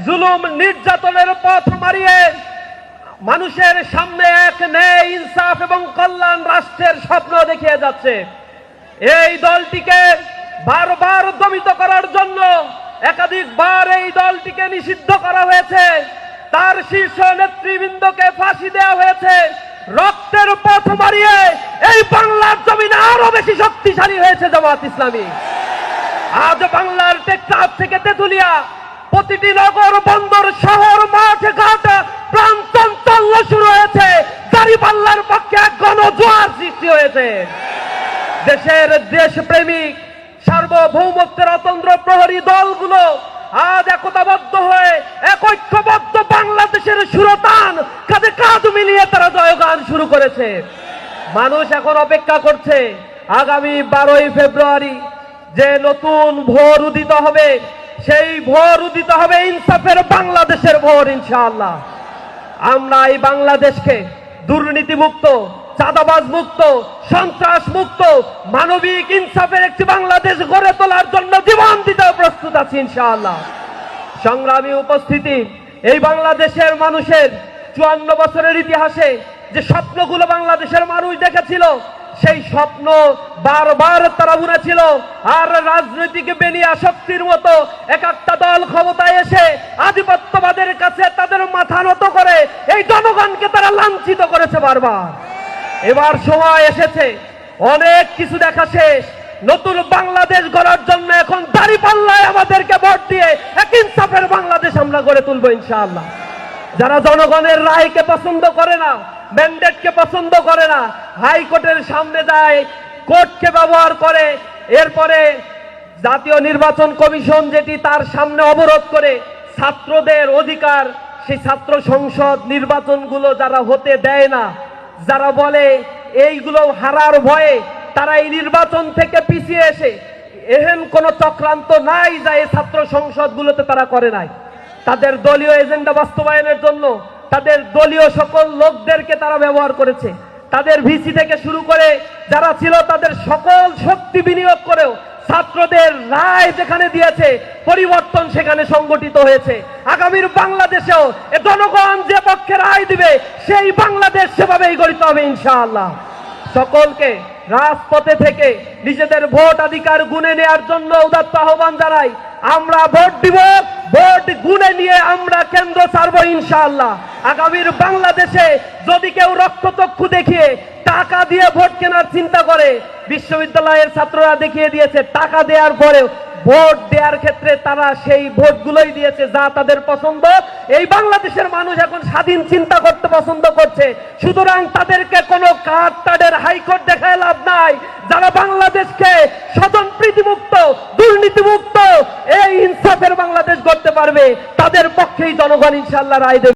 জুলুম নির্যাতনের পথ মারিয়ে মানুষের সামনে এক ন্যায় ইনসাফ এবং কল্যাণ রাষ্ট্রের স্বপ্ন দেখিয়ে যাচ্ছে। এই দলটিকে বারবার দমিত করার জন্য একাধিকবার এই দলটিকে নিষিদ্ধ করা হয়েছে, তার শীর্ষ নেতৃবৃন্দকে ফাঁসি দেওয়া হয়েছে। রক্তের পথ মারিয়ে এই বাংলার জমিনে আরো বেশি শক্তিশালী হয়েছে জামাত ইসলামী। আজ বাংলার টেকনাফ থেকে তেঁতুলিয়া প্রতিটি নগর বন্দর শহর মাঠ ঘাট প্রাণতন্ত্র শুরু হয়েছে। দাঁড়িপাল্লার পক্ষে এক গণজোয়ার সৃষ্টি হয়েছে। দেশের দেশপ্রেমিক সার্বভৌমত্বের অতন্ত্র প্রহরী দলগুলো আজ একতাবদ্ধ হয়ে এক ঐক্যবদ্ধ বাংলাদেশের সুরতান কাঁধে কাঁধ মিলিয়ে তারা জয়গান শুরু করেছে। মানুষ এখন অপেক্ষা করছে আগামী 12ই ফেব্রুয়ারি যে নতুন ভোর উদিত হবে, সেই ভোর উদিত হবে ইনসাফের বাংলাদেশের ভোর ইনশাআল্লাহ। আমরা এই বাংলাদেশকে দুর্নীতি মুক্ত, চাঁদাবাজ মুক্ত, সন্ত্রাস মুক্ত, মানবিক ইনসাফের একটি বাংলাদেশ গড়ে তোলার জন্য জীবন দিতে প্রস্তুত আছি ইনশাআল্লাহ। সংগ্রামী উপস্থিতি, এই বাংলাদেশের মানুষের 54 বছরের ইতিহাসে যে স্বপ্নগুলো বাংলাদেশের মানুষ দেখেছিল, সেই স্বপ্ন বারবার তারা বুনেছিল। আর রাজনৈতিক বেনিয়া শক্তির মতো এক একটা দল ক্ষমতায় এসে আধিপত্যবাদের কাছে তাদের মাথা নত করে এই জনগণকে তারা লাঞ্ছিত করেছে বারবার। এবার সময় এসেছে, অনেক কিছু দেখা শেষ। নতুন বাংলাদেশ গড়ার জন্য এখন দাঁড়িপাল্লায় আমাদেরকে ভোট দিয়ে এক ইনসাফের বাংলাদেশ আমরা গড়ে তুলবো ইনশাআল্লাহ। যারা জনগণের রায়কে পছন্দ করে না, ম্যান্ডেটকে পছন্দ করে না, হাইকোর্টের সামনে যায়, কোর্টকে ব্যবহার করে, এরপরে জাতীয় নির্বাচন কমিশন যেটি তার সামনে অবরোধ করে ছাত্রদের অধিকার, সেই ছাত্র সংসদ নির্বাচনগুলো যারা হতে দেয় না, যারা বলে এইগুলো হারার ভয়ে তারা এই নির্বাচন থেকে পিছিয়ে এসে, এহেন কোন চক্রান্ত নাই যা এই ছাত্র সংসদগুলোতে তারা করে নাই। তাদের দলীয় এজেন্ডা বাস্তবায়নের জন্য তাদের দলীয় সকল লোকদেরকে তারা ব্যবহার করেছে। তাদের ভিসি থেকে শুরু করে যারা ছিল তাদের সকল শক্তি বিনিয়োগ করেও ছাত্রদের রায় যেখানে দিয়েছে, পরিবর্তন সেখানে সংগঠিত হয়েছে। আগামীর বাংলাদেশেও জনগণ যে পক্ষে রায় দিবে সেই বাংলাদেশ সেভাবেই গঠিত হবে ইনশাআল্লাহ। সকলকে রাজপথে থেকে নিজেদের ভোট অধিকার গুনে নেওয়ার জন্য উদাত্ত আহ্বান জানাই। আমরা ভোট দিব, ভোট গুনে নিয়ে আমরা কেন্দ্র ছাড়ব ইনশাআল্লাহ। আগামীর বাংলাদেশে যদি কেউ রক্তচক্ষু দেখিয়ে টাকা দিয়ে ভোট কেনার চিন্তা করে, বিশ্ববিদ্যালয়ের ছাত্ররা দেখিয়ে দিয়েছে টাকা দেওয়ার পরেও ভোট দেওয়ার ক্ষেত্রে তারা সেই ভোটগুলোই দিয়েছে যা তাদের পছন্দ। এই বাংলাদেশের মানুষ এখন স্বাধীন চিন্তা করতে পছন্দ করছে, সুতরাং তাদেরকে কোনো কার্ডের হাইকোর্ট দেখায় লাভ নাই। যারা বাংলাদেশকে স্বজনপ্রীতিমুক্ত, দুর্নীতিমুক্ত, এই ইনসাফের বাংলাদেশ গড়তে পারবে, তাদের পক্ষেই জনগণ ইনশাআল্লাহ রায় দেবে।